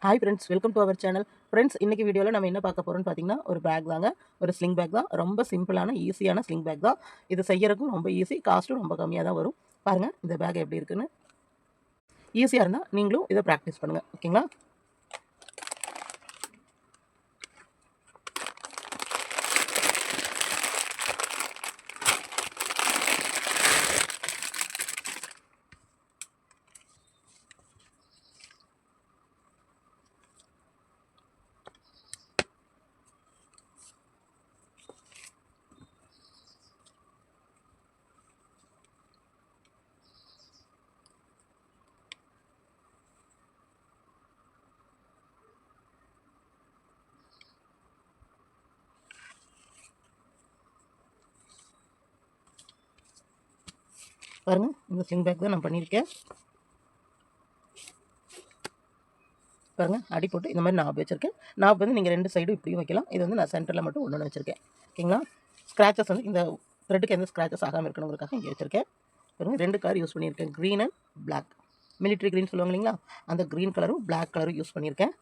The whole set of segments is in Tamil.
Hi friends, welcome to our channel. Friends, இன்றைக்கி வீடியோவில் நம்ம என்ன பார்க்க போகிறோம்னு பார்த்தீங்கன்னா, ஒரு பேக் தாங்க. ஒரு ஸ்லிங் பேக் தான். ரொம்ப சிம்பிளான ஈஸியான ஸ்லிங் பேக் தான். இது செய்யறதுக்கும் ரொம்ப ஈஸி, காஸ்ட்டும் ரொம்ப கம்மியாக தான் வரும். பாருங்கள் இந்த பேக் எப்படி இருக்குன்னு. ஈஸியாக இருந்தால் நீங்களும் இதை ப்ராக்டிஸ் பண்ணுங்கள், ஓகேங்களா? பாருங்கள் இந்த ஸ்லிங் பேக் தான் நான் பண்ணியிருக்கேன். பாருங்கள் அடி போட்டு இந்த மாதிரி நாப் வச்சுருக்கேன். நாப் வந்து நீங்கள் ரெண்டு சைடும் இப்படியும் வைக்கலாம். இது வந்து நான் சென்டரில் மட்டும் ஒன்று வச்சுருக்கேன், ஓகேங்களா? ஸ்க்ராச்சஸ் வந்து இந்த த்ரெட்டுக்கு எந்த ஸ்க்ராச்சஸ் ஆகாமல் இருக்கணுங்கிறதுக்காக இங்கே வச்சுருக்கேன். பாருங்கள் ரெண்டு கலர் யூஸ் பண்ணியிருக்கேன், green and black. Military green சொல்லுவாங்க இல்லைங்களா, அந்த க்ரீன் கலரும் பிளாக் கலரும் யூஸ் பண்ணியிருக்கேன்.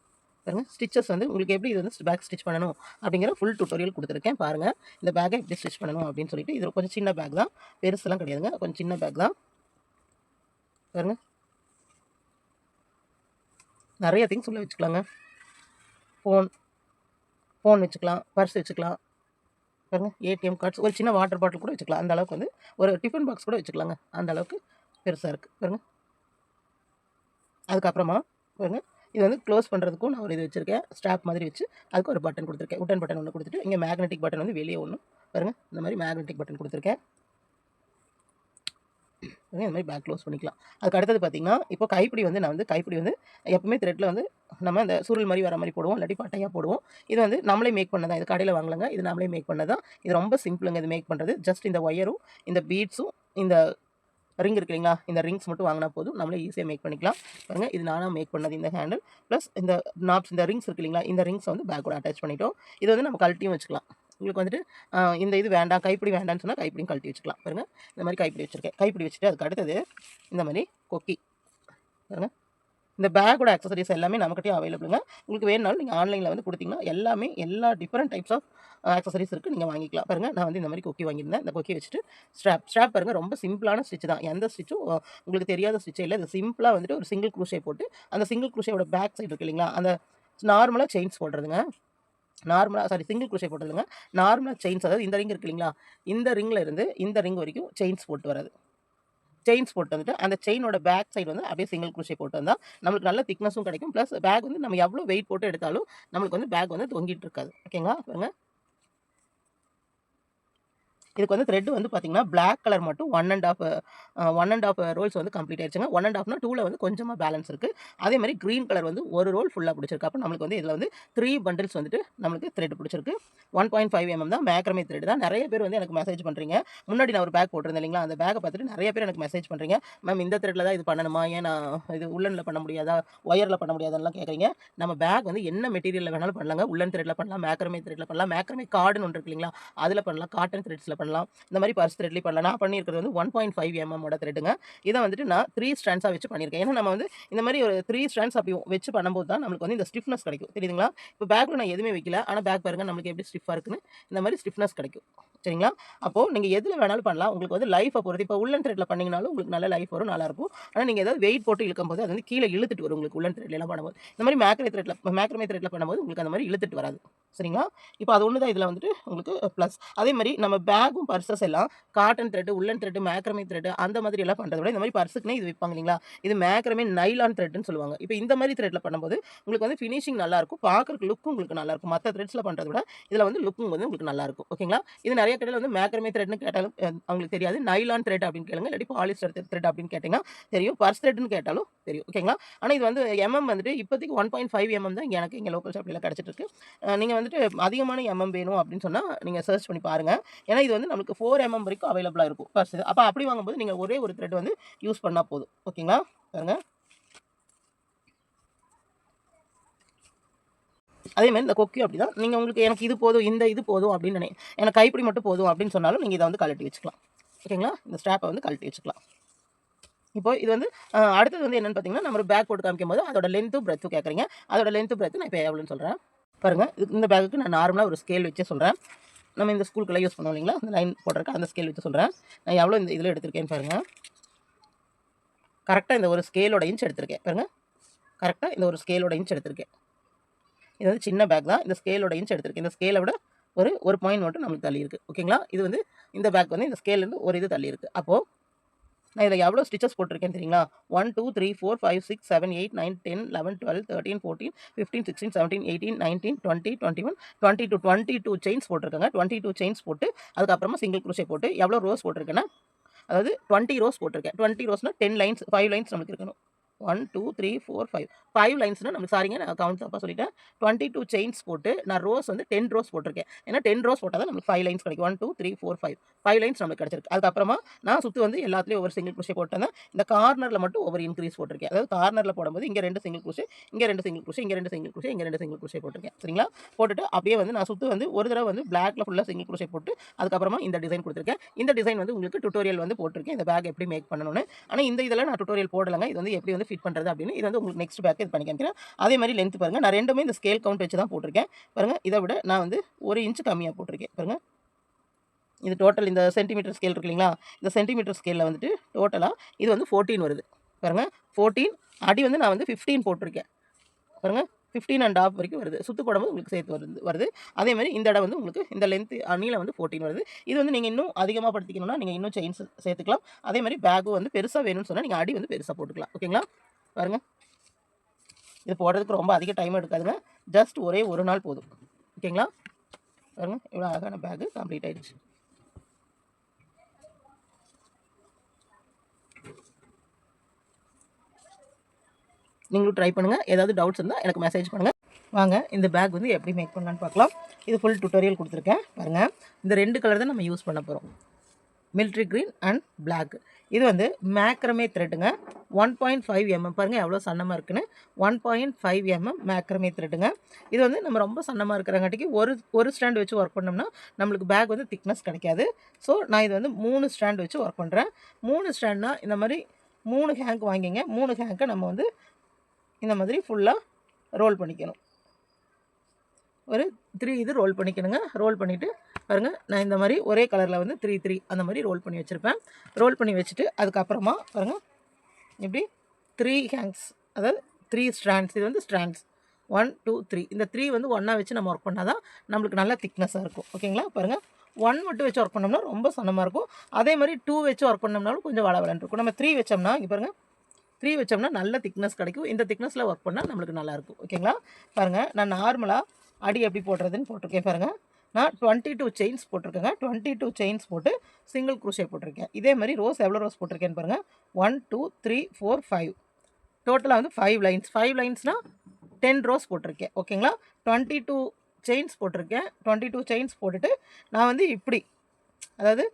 பாருங்கள் ஸ்டிச்சஸ் வந்து உங்களுக்கு எப்படி இது வந்து பேக் ஸ்டிச் பண்ணணும் அப்படிங்கிற ஃபுல் டுட்டோரியல் கொடுத்துருக்கேன். பாருங்கள் இந்த பேக்கை எப்படி ஸ்டிச் பண்ணணும் அப்படின்னு சொல்லிட்டு. இது கொஞ்சம் சின்ன பேக் தான், பெருசுலாம் கிடையாதுங்க, கொஞ்சம் சின்ன பேக் தான். பாருங்கள் நிறைய திங்ஸ் உள்ளே வச்சுக்கலாங்க. ஃபோன் வச்சுக்கலாம், பர்ஸ் வச்சுக்கலாம். பாருங்கள் ஏடிஎம் கார்ட்ஸ், ஒரு சின்ன வாட்டர் பாட்டில் கூட வச்சுக்கலாம். அந்த அளவுக்கு வந்து ஒரு டிஃபன் பாக்ஸ் கூட வச்சுக்கலாங்க, அந்த அளவுக்கு பெருசாக இருக்குது. பாருங்கள் அதுக்கப்புறமா பாருங்கள் இது வந்து க்ளோஸ் பண்ணுறதுக்கும் நான் ஒரு இது வச்சுருக்கேன், ஸ்ட்ராப் மாதிரி வச்சு. அதுக்கு ஒரு பட்டன் கொடுத்துருக்கேன், உட்டன் பட்டன் ஒன்று கொடுத்துட்டு இங்கே மேக்னெட்டிக் பட்டன் வந்து வெளியே ஒன்று. பாருங்கள் இந்த மாதிரி மேக்னெட்டிக் பட்டன் கொடுத்துருக்கேன். இந்த மாதிரி பேக் க்ளோஸ் பண்ணிக்கலாம். அதுக்கு அடுத்தது பார்த்திங்கன்னா, இப்போ கைப்பிடி வந்து நான் வந்து கைப்பிடி வந்து எப்பவுமே த்ரெட்டில் வந்து நம்ம இந்த சுருள் மாதிரி வர மாதிரி போடுவோம், இல்லாட்டி பட்டையாக போடுவோம். இது வந்து நம்மளே மேக் பண்ணதான், இது கடையில் வாங்கலங்க, இது நம்மளே மேக் பண்ணதான். இது ரொம்ப சிம்பிளுங்க இது மேக் பண்ணுறது. ஜஸ்ட் இந்த ஒயரும் இந்த பீட்ஸும் இந்த ரிங் இருக்கு இல்லைங்களா, இந்த ரிங்ஸ் மட்டும் வாங்கினா போதும், நம்மளே ஈஸியாக மேக் பண்ணிக்கலாம். பாருங்கள் இது நானாக மேக் பண்ணது. இந்த ஹேண்டில் ப்ளஸ் இந்த நாப்ஸ், இந்த ரிங்ஸ் இருக்கு இல்லைங்களா, இந்த ரிங்ஸை வந்து பேக்கோட அட்டாச் பண்ணிட்டோம். இது வந்து நம்ம கழட்டியும் வச்சுக்கலாம். உங்களுக்கு வந்துட்டு இந்த இது வேண்டாம், கைப்பிடி வேண்டாம்னு சொன்னால் கைப்பிடியும் கழட்டி வச்சுக்கலாம். பாருங்கள் இந்த மாதிரி கைப்பிடி வச்சுருக்கேன். கைப்பிடி வச்சுட்டு அதுக்கு அடுத்தது இந்த மாதிரி கொக்கி. பாருங்கள் இந்த பேக்கோட ஆக்சசரிஸ் எல்லாமே நம்மக்கிட்டே அவைலபிளுங்க. உங்களுக்கு வேணுனாலும் நீங்கள் ஆன்லைனில் வந்து கொடுத்தீங்கன்னா எல்லாமே எல்லா டிஃப்ரெண்ட் டைப்ஸ் ஆஃப் ஆக்சசரிஸ் இருக்குது, நீங்கள் வாங்கிக்கலாம். பாருங்கள் நான் வந்து இந்த மாதிரி கொக்கி வாங்கியிருந்தேன். இந்த கொக்கி வச்சுட்டு ஸ்ட்ராப் பாருங்கள் ரொம்ப சிம்பிளான ஸ்டிச் தான். எந்த ஸ்டிச்சும் உங்களுக்கு தெரியாத ஸ்டிச்சே இல்லை. இது சிம்பிளாக வந்துட்டு ஒரு சிங்கிள் க்ரூஷே போட்டு அந்த சிங்கிள் க்ரூஷேயோட பேக் சைடு இருக்கு இல்லைங்களா, அந்த நார்மலாக செயின்ஸ் போடுறதுங்க. சிங்கிள் க்ரூஷே போட்டதுங்க. நார்மலாக செயின்ஸ், அதாவது இந்த ரிங் இருக்கு இல்லைங்களா, இந்த ரிங்கில் இருந்து இந்த ரிங் வரைக்கும் செயின்ஸ் போட்டு வராது. செயின்ஸ் போட்டு வந்துட்டு அந்த செயினோட பேக் சைடு வந்து அப்படியே சிங்கிள் க்ரூஷே போட்டு வந்தால் நம்மளுக்கு நல்ல திக்னஸும் கிடைக்கும். ப்ளஸ் பேக் வந்து நம்ம எவ்வளோ வெயிட் போட்டு எடுத்தாலும் நம்மளுக்கு வந்து பேக் வந்து தொங்கிட்டு இருக்காது, ஓகேங்களா? பாருங்க இதுக்கு வந்து த்ரெட் வந்து பார்த்தீங்கன்னா பிளாக் கலர் மட்டும் 1.5 ரோல்ஸ் வந்து கம்ப்ளீட் ஆயிடுச்சுங்க. 1.5னா 2ல வந்து கொஞ்சமாக பேலன்ஸ் இருக்குது. அதே மாதிரி க்ரீன் கலர் வந்து ஒரு ரோல் ஃபுல்லாக பிடிச்சிருக்கு. அப்போ நம்மளுக்கு வந்து இதில் வந்து 3 பண்டில்ஸ் வந்துட்டு நம்மளுக்கு த்ரெட் பிடிச்சிருக்கு. 1.5 mm தான், மேக்ரமே த்ரெட் தான். நிறைய பேர் வந்து எனக்கு மெசேஜ் பண்ணுறீங்க. முன்னாடி நான் ஒரு பேக் போட்டிருந்தேன் இல்லைங்களா, அந்த பேக்கை பார்த்துட்டு நிறைய பேர் எனக்கு மெசேஜ் பண்ணுறீங்க, மேம் இந்த த்ரெட்டில் தான் இது பண்ணணுமா, ஏன் நான் இது உள்ளனில் பண்ண முடியாதா, ஒயரில் பண்ண முடியாதான்லாம் கேட்குறீங்க. நம்ம பேக் வந்து என்ன மெட்டீரியலில் வேணாலும் பண்ணலாங்க. உள்ளன் த்ரெட்டில் பண்ணலாம், மேக்ரமே த்ரெட்டில் பண்ணலாம், மேக்ரமே கார்டுன்னு ஒன்று இருக்கு இல்லைங்களா, அதில் பண்ணலாம், காட்டன் த்ரெட்ஸில் பண்ணலாம், இந்த மாதிரி பர்ஸ் த்ரெட்லேயும் பண்ணலாம். நான் பண்ணியிருக்கிறது வந்து 1.5 mm த்ரெட்டுங்க. இதை வந்துட்டு நான் 3 ஸ்ட்ராண்ட்ஸாக வச்சு பண்ணியிருக்கேன். ஏன்னா நம்ம வந்து இந்த மாதிரி ஒரு 3 ஸ்ட்ராண்ட்ஸ் அப்படி வச்சு பண்ணும்போது தான் நம்மளுக்கு வந்து இந்த ஸ்டிஃப்னஸ் கிடைக்கும், தெரியுதுங்களா? இப்போ பேக்கில் நான் எதுவுமே வைக்கல, ஆனால் பேக் பாருங்கள் நம்மளுக்கு எப்படி ஸ்டிஃபாக இருக்குன்னு. இந்த மாதிரி ஸ்டிஃப்னஸ் கிடைக்கும், சரிங்களா? அப்போது நீங்கள் எதில் வேணாலும் பண்ணலாம். உங்களுக்கு வந்து லைஃபை பொறுத்து, இப்போ உள்ளன் த்ரெட்டில் பண்ணிங்கனாலும் உங்களுக்கு நல்ல லைஃப் வரும், நல்லாயிருக்கும். ஆனால் நீங்கள் ஏதாவது வெயிட் போட்டு இழுக்கும்போது அது வந்து கீழே இழுத்துட்டு வரும் உங்களுக்கு. உள்ளன் த்ரெட்லாம் பண்ணும்போது இந்த மாதிரி மேக்ரமே த்ரெட்டில் பண்ணும்போது உங்களுக்கு அந்த மாதிரி இழுத்துட்டு வராது, சரிங்களா? இப்போ அது ஒன்று தான் இதில் வந்துட்டு உங்களுக்கு ப்ளஸ். அதே மாதிரி நம்ம பேக்கும் பர்சஸ் எல்லாம் காட்டன் த்ரெட்டு, உள்ளன் த்ரெட்டு, மேக்ரமே த்ரெட்டு அந்த மாதிரி எல்லாம் பண்ணுறத விட இந்த மாதிரி பர்ஸுக்குனே இது வைப்பாங்க இல்லைங்களா, இது மேக்ரமே நைலான் த்ரெட்டுன்னு சொல்லுவாங்க. இப்போ இந்த மாதிரி த்ரெட்டில் பண்ணும்போது உங்களுக்கு வந்து ஃபினிஷிங் நல்லாயிருக்கும், பார்க்குறக்கு லுக்கும் உங்களுக்கு நல்லாயிருக்கும். மற்ற த்ரெட்ஸில் பண்ணுறத விட இதில் வந்து லுக்கும் வந்து உங்களுக்கு நல்லாயிருக்கும், ஓகேங்களா? இது நிறைய கடையில் வந்து மேக்ரமே த்ரெட்னு கேட்டாலும் அவங்களுக்கு தெரியாது. நைலான் த்ரெட் அப்படின்னு கேளுங்க, இல்லாட்டி பாலிஸ்டர் த்ரெட் அப்படின்னு கேட்டிங்கன்னா தெரியும். பர்ஸ் த்ரெட்னு கேட்டாலும் தெரியும், ஓகேங்களா? ஆனால் இது வந்து வந்துட்டு இப்போதைக்கு 1.5 mm தான் எனக்கு இங்கே லோக்கல் ஷாப்லாம் கிடச்சிட்டு இருக்கு. நீங்கள் வந்துட்டு அதிகமான வேணும் அப்படின்னு சொன்னால் நீங்கள் சர்ச் பண்ணி பாருங்கள். ஏன்னா இது வந்து நமக்கு 4 mm வரைக்கும் அவைலபிளாக இருக்கும் பர்ஸ். அப்போ அப்படி வாங்கும்போது நீங்கள் ஒரே ஒரு த்ரெட் வந்து யூஸ் பண்ணால் போதும், ஓகேங்களா? பாருங்க அதே மாதிரி இந்த கொக்கி அப்படி தான். நீங்கள் உங்களுக்கு எனக்கு இது போதும், இந்த இது போதும் அப்படின்னு எனக்கு கைப்பிடி மட்டும் போதும் அப்படின்னு சொன்னாலும் நீங்கள் இதை வந்து கழட்டி வச்சுக்கலாம், ஓகேங்களா? இந்த ஸ்ட்ராப்பை வந்து கழட்டி வச்சுக்கலாம். இப்போ இது வந்து அடுத்தது வந்து என்னன்னு பார்த்தீங்கன்னா, நம்ம ஒரு பேக் போட்டு காமிக்கும்போது அதோட லென்த்தும் பிரெத்தும் கேட்குறீங்க. அதோட லென்த்தும் பிரெத்து நான் இப்போ எவ்வளோன்னு சொல்கிறேன் பாருங்க. இந்த பேக்குக்கு நான் நார்மலாக ஒரு ஸ்கேல் வச்சே சொல்கிறேன். நம்ம இந்த ஸ்கூலுக்குலாம் யூஸ் பண்ணுவோம் இல்லைங்களா, அந்த லைன் போடுறதுக்கு அந்த ஸ்கேல் வச்சு சொல்கிறேன். நான் எவ்வளோ இந்த இதில் எடுத்திருக்கேன்னு பாருங்கள். கரெக்டாக இந்த ஒரு ஸ்கேலோட இன்ச் எடுத்திருக்கேன் பாருங்கள். கரெக்டாக இந்த ஒரு ஸ்கேலோட இன்ச் எடுத்திருக்கேன். இது வந்து சின்ன பேக் தான். இந்த ஸ்கேலோட இன்ச் எடுத்திருக்கேன். இந்த ஸ்கேலை விட ஒரு பாயிண்ட் மட்டும் நம்மளுக்கு தள்ளி இருக்குது. ஓகேங்களா, இது வந்து இந்த பேக் வந்து இந்த ஸ்கேல்லேருந்து ஒரு இது தள்ளி இருக்குது. அப்போது நான் இதில் எவ்வளோ ஸ்டிச்சஸ் போட்டிருக்கேன்னு தெரியுங்களா? 1 2 3 4 5 6 7 8 9 10 11 12 13 14 15 16 17 18 19 20 21 22 22 செயின்ஸ் போட்டிருக்கேங்க. 22 செயின்ஸ் போட்டு அதுக்கப்புறமா சிங்கிள் குரோஷே போட்டு எவ்வளோ ரோஸ் போட்டிருக்கேன்னா, அதாவது 20 ரோஸ் போட்டிருக்கேன். 20 ரோஸ்னால் 10 லைன்ஸ் 5 லைன்ஸ் நமக்கு இருக்கணும். 1 2 3 4 5 5 லைன்ஸ்னால் நமக்கு சாரிங்க நான் கவுண்ட் தப்பாக சொல்லிட்டேன். 22 செயின்ஸ் போட்டு நான் ரோஸ் வந்து 10 ரோஸ் போட்டிருக்கேன். ஏன்னா 10 ரோஸ் போட்டால் தான் நமக்கு 5 லைன்ஸ் கிடைக்கும். 1 2 3 4 5 5 லைன்ஸ் நமக்கு கிடச்சிருக்கு. அதுக்கப்புறமா நான் சுற்றி வந்து எல்லாத்துலேயும் ஒவ்வொரு சிங்கிள் குரோஷே போட்டேன். இந்த கார்னரில் மட்டும் ஒவ்வொரு இன்க்ரீஸ் போட்டிருக்கேன். அதாவது கார்னரில் போடும்போது இங்கே 2 சிங்கிள் குரோஷே, இங்கே 2 சிங்கிள் குரோஷே, இங்கே 2 சிங்கிள் குரோஷே, இங்கே 2 சிங்கிள் குரோஷே போட்டிருக்கேன். சரிங்களா, போட்டுட்டு அப்படியே வந்து நான் சுற்றி வந்து ஒரு தடவை வந்து பிளாக்ல ஃபுல்லாக சிங்கிள் குரோஷே போட்டு அதுக்கப்புறமா இந்த டிசைன் கொடுத்துருக்கேன். இந்த டிசைன் வந்து உங்களுக்கு டுட்டோரியல் வந்து போட்டிருக்கேன், இந்த பேக் எப்படி மேக் பண்ணணும்னு. ஆனால் இந்த இதில் நான் டுட்டோரியல் போடலைங்க. இது வந்து எப்படி வந்து ஃபிட் பண்ணுறது அப்படின்னு இது வந்து உங்களுக்கு நெக்ஸ்ட் பேக் இது பண்ணி காமிக்கிறேன். அதே மாதிரி லென்த் பாருங்கள், நான் ரெண்டுமே இந்த ஸ்கேல் கவுண்ட் வச்சு தான் போட்டிருக்கேன் பாருங்கள். இதை விட நான் வந்து 1 இன்ச் கம்மியாக போட்டிருக்கேன் பாருங்கள். இது டோட்டல் இந்த சென்டிமீட்டர் ஸ்கேல் இருக்கு இல்லைங்களா, இந்த சென்டிமீட்டர் ஸ்கேலில் வந்துட்டு டோட்டலாக இது வந்து 14 வருது பாருங்கள். 14 அடி வந்து நான் வந்து 15 போட்டிருக்கேன் பாருங்கள். 15.5 வரைக்கும் வருது. சுற்று போடும்போது உங்களுக்கு சேர்த்து வருது. அதே மாதிரி இந்த இடம் வந்து உங்களுக்கு இந்த லென்த் நீளம் வந்து 14 வருது. இது வந்து நீங்கள் இன்னும் அதிகமாக படுத்திக்கணும்னா நீங்கள் இன்னும் செயின்ஸ் சேர்த்துக்கலாம். அதே மாதிரி பேக்கும் வந்து பெருசாக வேணும்னு சொன்னால் நீங்கள் அடி வந்து பெருசாக போட்டுக்கலாம். ஓகேங்களா, பாருங்கள். இது போடுறதுக்கு ரொம்ப அதிக டைம் எடுக்காதுங்க. ஜஸ்ட் ஒரே ஒரு நாள் போதும். ஓகேங்களா, பாருங்கள் இவ்வளோ அழகான பேக்கு கம்ப்ளீட் ஆயிடுச்சு. நீங்களும் ட்ரை பண்ணுங்கள். ஏதாவது டவுட்ஸ் இருந்தால் எனக்கு மெசேஜ் பண்ணுங்கள். வாங்க இந்த பேக் வந்து எப்படி மேக் பண்ணலான்னு பார்க்கலாம். இது ஃபுல் டுட்டோரியல் கொடுத்துருக்கேன் பாருங்கள். இந்த 2 கலர் தான் நம்ம யூஸ் பண்ண போகிறோம், மிலிட்ரி க்ரீன் அண்ட் பிளாக். இது வந்து மேக்ரமே த்ரெட்டுங்க. 1.5 mm பாருங்கள் எவ்வளோ சன்னமாக இருக்குன்னு. 1.5 mm மேக்ரமே த்ரெட்டுங்க. இது வந்து நம்ம ரொம்ப சன்னமாக இருக்கிறங்காட்டிக்கு ஒரு ஸ்டாண்ட் வச்சு ஒர்க் பண்ணோம்னா நம்மளுக்கு பேக் வந்து திக்னஸ் கிடைக்காது. ஸோ நான் இது வந்து 3 ஸ்டாண்ட் வச்சு ஒர்க் பண்ணுறேன். 3 ஸ்டாண்ட்னா இந்த மாதிரி 3 ஹேங்க் வாங்கிங்க. 3 ஹேங்கை நம்ம வந்து இந்த மாதிரி ஃபுல்லாக ரோல் பண்ணிக்கணும். ஒரு 3 இது ரோல் பண்ணிக்கணுங்க. ரோல் பண்ணிவிட்டு பாருங்கள், நான் இந்த மாதிரி ஒரே கலரில் வந்து 3 3 அந்த மாதிரி ரோல் பண்ணி வச்சுருப்பேன். ரோல் பண்ணி வச்சுட்டு அதுக்கப்புறமா பாருங்கள் இப்படி 3 ஹேங்க்ஸ், அதாவது 3 ஸ்ட்ராண்ட்ஸ். இது வந்து ஸ்ட்ராண்ட்ஸ் 1 2 3. இந்த 3 வந்து ஒன்றா வச்சு நம்ம ஒர்க் பண்ணால் தான் நம்மளுக்கு நல்லா திக்னஸாக இருக்கும். ஓகேங்களா, பாருங்கள் 1 மட்டும் வச்சு ஒர்க் பண்ணோம்னா ரொம்ப சன்னமாக இருக்கும். அதே மாதிரி 2 வச்சு ஒர்க் பண்ணோம்னாலும் கொஞ்சம் வளவலன்னு இருக்கும். நம்ம 3 வச்சோம்னா இங்கே பாருங்கள் 3 வச்சோம்னா நல்ல திக்னஸ் கிடைக்கும். இந்த திக்னஸில் ஒர்க் பண்ணால் நம்மளுக்கு நல்லாயிருக்கும். ஓகேங்களா, பாருங்கள் நான் நார்மலாக அடி எப்படி போடுறதுன்னு போட்டிருக்கேன் பாருங்கள். நான் 22 செயின்ஸ் போட்டிருக்கேங்க. 22 செயின்ஸ் போட்டு சிங்கிள் குரோஷே போட்டிருக்கேன். இதே மாதிரி ரோஸ் எவ்வளோ ரோஸ் போட்டிருக்கேன்னு பாருங்கள். 1 2 3 4 5 டோட்டலாக வந்து 5 லைன்ஸ். 5 லைன்ஸ்னால் 10 ரோஸ் போட்டிருக்கேன். ஓகேங்களா, 22 செயின்ஸ் போட்டிருக்கேன். 22 செயின்ஸ் போட்டுட்டு நான் வந்து இப்படி, அதாவது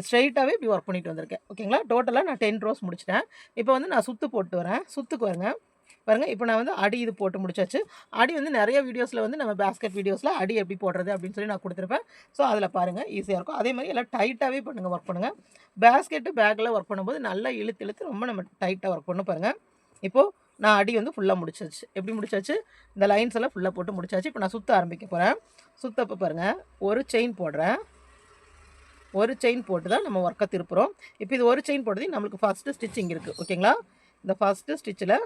ஸ்ட்ரைட்டாகவே இப்படி ஒர்க் பண்ணிட்டு வந்திருக்கேன். ஓகேங்களா, டோட்டலாக நான் 10 ரோஸ் முடிச்சிட்டேன். இப்போ வந்து நான் சுற்று போட்டு வரேன். சுற்றுக்கு வருங்க பாருங்கள். இப்போ நான் வந்து அடி இது போட்டு முடிச்சாச்சு. அடி வந்து நிறைய வீடியோஸில் வந்து நம்ம பேஸ்கெட் வீடியோஸில் அடி எப்படி போடுறது அப்படின்னு சொல்லி நான் கொடுத்துருப்பேன். ஸோ அதில் பாருங்கள், ஈஸியாக இருக்கும். அதே மாதிரி எல்லாம் டைட்டாகவே பண்ணுங்கள், ஒர்க் பண்ணுங்கள். பேஸ்கெட்டு பேக்கில் ஒர்க் பண்ணும்போது நல்லா இழுத்து ரொம்ப நம்ம டைட்டாக ஒர்க் பண்ணணும் பாருங்கள். இப்போது நான் அடி வந்து ஃபுல்லாக முடிச்சாச்சு. எப்படி முடிச்சாச்சு, இந்த லைன்ஸ் எல்லாம் ஃபுல்லாக போட்டு முடிச்சாச்சு. இப்போ நான் சுற்ற ஆரம்பிக்க போகிறேன். சுற்றப்போ பாருங்கள், ஒரு செயின் போடுறேன். ஒரு செயின் போட்டு தான் நம்ம ஒர்க்கை திருப்புறோம். இப்போ இது ஒரு செயின் போடுறது நம்மளுக்கு ஃபஸ்ட்டு ஸ்டிச் இங்கே இருக்குது. ஓகேங்களா, இந்த ஃபஸ்ட்டு ஸ்டிச்சில்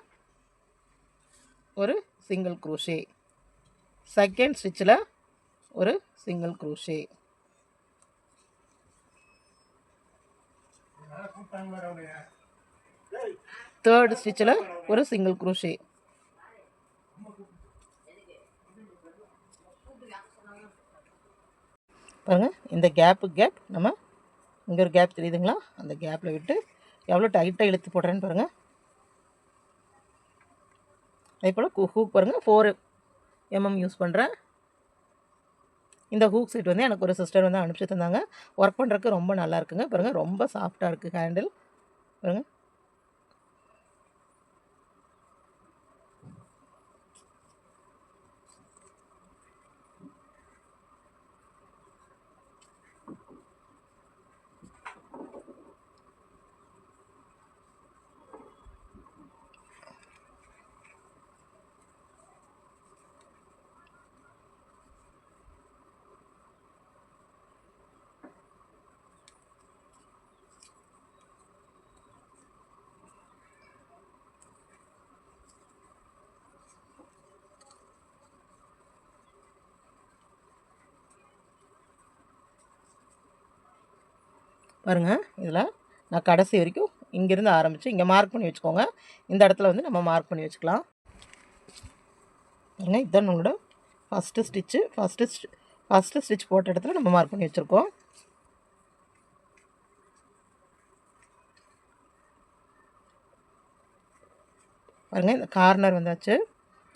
ஒரு சிங்கிள் குரோஷே, செகண்ட் ஸ்டிச்சில் ஒரு சிங்கிள் குரோஷே, தேர்ட் ஸ்டிச்சில் ஒரு சிங்கிள் குரோஷே, பாருங்கள். இந்த கேப் நம்ம இங்கே ஒரு கேப் தெரியுதுங்களா, அந்த கேப்பில் விட்டு எவ்வளோ டைட்டாக இழுத்து போடுறேன்னு பாருங்கள். அதே போல் ஹூக் பாருங்கள் 4 mm யூஸ் பண்ணுறேன். இந்த ஹூக் செட் வந்து எனக்கு ஒரு சிஸ்டர் வந்து அனுப்பிச்சு தந்தாங்க. ஒர்க் பண்ணுறதுக்கு ரொம்ப நல்லா இருக்குங்க. பாருங்கள் ரொம்ப சாஃப்டாக இருக்குது ஹேண்டில் பாருங்கள். பாருங்கள், இதில் நான் கடைசி வரைக்கும் இங்கேருந்து ஆரம்பித்து இங்கே மார்க் பண்ணி வச்சுக்கோங்க. இந்த இடத்துல வந்து நம்ம மார்க் பண்ணி வச்சுக்கலாம். பாருங்கள், இதுதான் நம்மளோட ஃபஸ்ட்டு ஸ்டிச்சு. ஃபஸ்ட்டு ஸ்டிச் போட்ட இடத்துல நம்ம மார்க் பண்ணி வச்சுருக்கோம். பாருங்கள், இந்த கார்னர் வந்தாச்சு.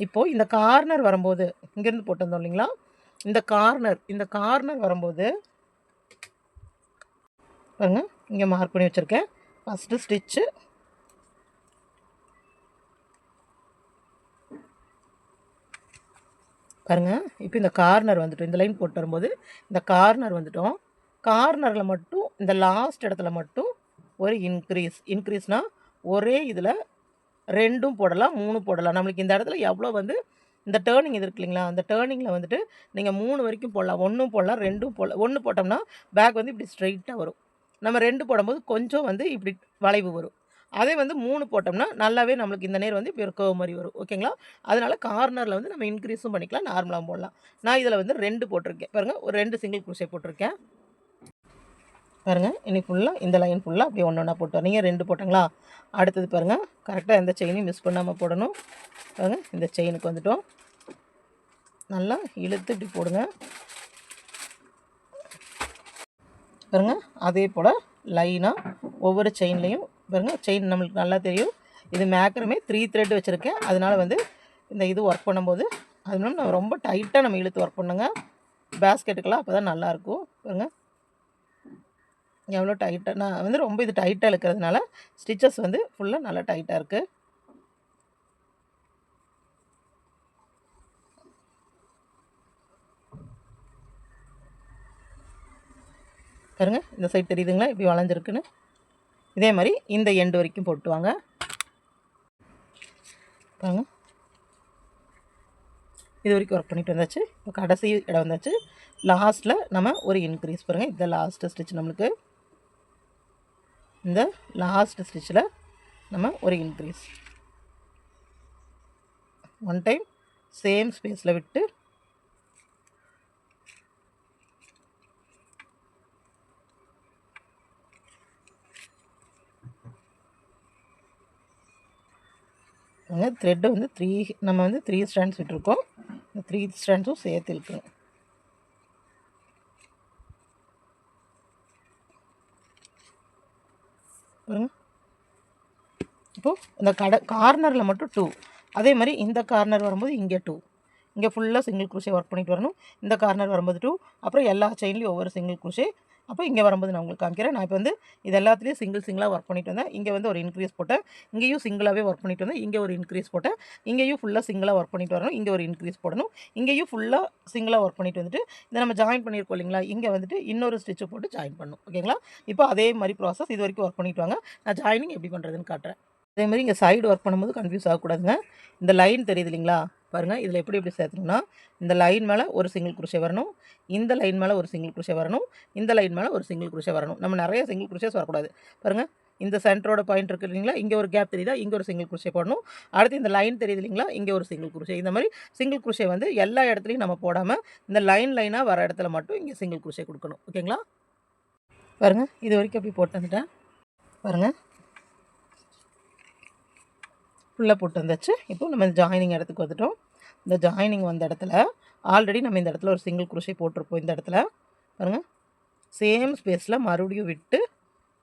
இப்போது இந்த கார்னர் வரும்போது இங்கேருந்து போட்டு வந்தோம் இல்லைங்களா, இந்த கார்னர் வரும்போது பாருங்கள், இங்கே மார்க் பண்ணி வச்சுருக்கேன். ஃபஸ்ட்டு ஸ்டிச்சு பாருங்கள். இப்போ இந்த கார்னர் வந்துட்டோம். இந்த லைன் போட்டு வரும்போது இந்த கார்னர் வந்துட்டோம். கார்னரில் மட்டும் இந்த லாஸ்ட் இடத்துல மட்டும் ஒரு இன்க்ரீஸ்னால் ஒரே இதில் 2ம் போடலாம், 3 போடலாம். நம்மளுக்கு இந்த இடத்துல எவ்வளோ வந்து இந்த டேர்னிங் இது இருக்கு இல்லைங்களா, அந்த டேர்னிங்கில் வந்துட்டு நீங்கள் 3 வரைக்கும் போடலாம். 1ம் போடலாம், 2ம் போடலாம். 1 போட்டோம்னா பேக் வந்து இப்படி ஸ்ட்ரைட்டாக வரும். நம்ம 2 போடும்போது கொஞ்சம் வந்து இப்படி வளைவு வரும். அதே வந்து 3 போட்டோம்னா நல்லாவே நம்மளுக்கு இந்த நேர் வந்து இப்படி ஒரு கர்வ் மாதிரி வரும். ஓகேங்களா? அதனால் கார்னரில் வந்து நம்ம இன்க்ரீஸும் பண்ணிக்கலாம், நார்மலாகவும் போடலாம். நான் இதில் வந்து 2 போட்டிருக்கேன். பாருங்கள், ஒரு 2 சிங்கிள் குரோஷே போட்டிருக்கேன். பாருங்கள், இன்னைக்கு ஃபுல்லாக இந்த லைன் ஃபுல்லாக அப்படியே ஒன்று ஒன்றா போட்டு வரீங்க. 2 போட்டங்களா? அடுத்தது பாருங்கள், கரெக்டாக எந்த செயினையும் மிஸ் பண்ணாமல் போடணும். பாருங்கள், இந்த செயினுக்கு வந்துட்டோம். நல்லா இழுத்து இப்படி போடுங்க. பாருங்கள், அதே போல் லைனாக ஒவ்வொரு செயின்லேயும் பாருங்கள், செயின் நம்மளுக்கு நல்லா தெரியும். இது மேக்ரமே 3 த்ரெட் வச்சுருக்கேன். அதனால் வந்து இந்த இது ஒர்க் பண்ணும்போது அது நம்ம ரொம்ப டைட்டாக நம்ம இழுத்து ஒர்க் பண்ணுங்க. பேஸ்கெட்டுக்கெல்லாம் அப்போ தான் நல்லாயிருக்கும். பாருங்கள், எவ்வளோ டைட்டாக நான் வந்து ரொம்ப இது டைட்டாக இழுக்கிறதுனால ஸ்டிச்சஸ் வந்து ஃபுல்லாக நல்லா டைட்டாக இருக்குது. பாருங்கள், இந்த சைடு தெரியுதுங்களா இப்படி வளைஞ்சிருக்குன்னு. இதே மாதிரி இந்த எண்டு வரைக்கும் போட்டு வாங்க. பாருங்கள், இது வரைக்கும் ஒர்க் பண்ணிட்டு வந்தாச்சு. இப்போ கடைசி இடம் வந்தாச்சு. லாஸ்ட்டில் நம்ம ஒரு இன்க்ரீஸ் பாருங்கள். இந்த லாஸ்ட்டு ஸ்டிச் நம்மளுக்கு இந்த லாஸ்ட் ஸ்டிச்சில் நம்ம ஒரு இன்க்ரீஸ் 1 டைம் சேம் ஸ்பேஸில் விட்டு த்ரெட்டு வந்து நம்ம வந்து 3 ஸ்ட்ராண்ட்ஸ் விட்டுருக்கோம். இந்த 3 ஸ்ட்ராண்ட்ஸும் சேர்த்து இழுக்கணும். பாருங்க, இப்போது இந்த கார்னரில் மட்டும் 2, அதே மாதிரி இந்த கார்னர் வரும்போது இங்கே 2, இங்கே ஃபுல்லாக சிங்கிள் குரோஷே ஒர்க் பண்ணிட்டு வரணும். இந்த கார்னர் வரும்போது 2, அப்புறம் எல்லா செயின்லேயும் ஒவ்வொரு சிங்கிள் குரோஷே. அப்போ இங்கே வரும்போது நான் உங்களுக்கு காமிக்கிறேன். நான் இப்போ வந்து இது எல்லாத்துலேயும் சிங்கிளாக ஒர்க் பண்ணிட்டு வந்தேன். இங்கே வந்து ஒரு இன்க்ரீஸ் போட்டேன், இங்கேயும் சிங்கிளாகவே ஒர்க் பண்ணிட்டு வந்தேன். இங்கே ஒரு இன்க்ரீஸ் போட்டேன், இங்கேயும் ஃபுல்லாக சிங்கிளாக ஒர்க் பண்ணிட்டு வரணும். இங்கே ஒரு இன்க்ரீஸ் போடணும், இங்கேயும் ஃபுல்லாக சிங்கிளாக ஒர்க் பண்ணிட்டு வந்துட்டு இதை நம்ம ஜாயின் பண்ணியிருக்கோம் இல்லைங்களா, இங்கே வந்துட்டு இன்னொரு ஸ்டிச்சு போட்டு ஜாயின் பண்ணணும். ஓகேங்களா? இப்போ அதே மாதிரி ப்ராசஸ் இது வரைக்கும் ஒர்க் பண்ணிட்டு வாங்க. நான் ஜாயினிங் எப்படி பண்ணுறதுன்னு காட்டுறேன். அதேமாதிரி இங்கே சைடு ஒர்க் பண்ணும்போது கன்ஃபியூஸ் ஆகக்கூடாதுங்க. இந்த லைன் தெரியுது இல்லைங்களா, பாருங்கள், இதில் எப்படி சேர்த்துணும்னா இந்த லைன் மேலே ஒரு சிங்கிள் குரோஷே வரணும், இந்த லைன் மேலே ஒரு சிங்கிள் குரோஷே வரணும், இந்த லைன் மேலே ஒரு சிங்கிள் குரோஷே வரணும். நம்ம நிறைய சிங்கிள் குரோஷேஸ் வரக்கூடாது. பாருங்கள், இந்த சென்டரோட பாயிண்ட் இருக்குது இல்லைங்களா, இங்கே ஒரு கேப் தெரியுதா, இங்கே ஒரு சிங்கிள் குரோஷே போடணும். அடுத்து இந்த லைன் தெரியுது இல்லைங்களா, இங்கே ஒரு சிங்கிள் குரோஷே. இந்த மாதிரி சிங்கிள் குரோஷே வந்து எல்லா இடத்துலையும் நம்ம போடாமல் இந்த லைனாக வர இடத்துல மட்டும் இங்கே சிங்கிள் குரோஷே கொடுக்கணும். ஓகேங்களா? பாருங்கள், இது வரைக்கும் அப்படி போட்டு வந்துட்டேன். பாருங்கள், ஃபுல்லாக போட்டு வந்தாச்சு. இப்போ நம்ம இந்த ஜாயினிங் இடத்துக்கு வந்துட்டோம். இந்த ஜாயினிங் வந்த இடத்துல ஆல்ரெடி நம்ம இந்த இடத்துல ஒரு சிங்கிள் குரோஷே போட்டிருப்போம். இந்த இடத்துல பாருங்கள், சேம் ஸ்பேஸில் மறுபடியும் விட்டு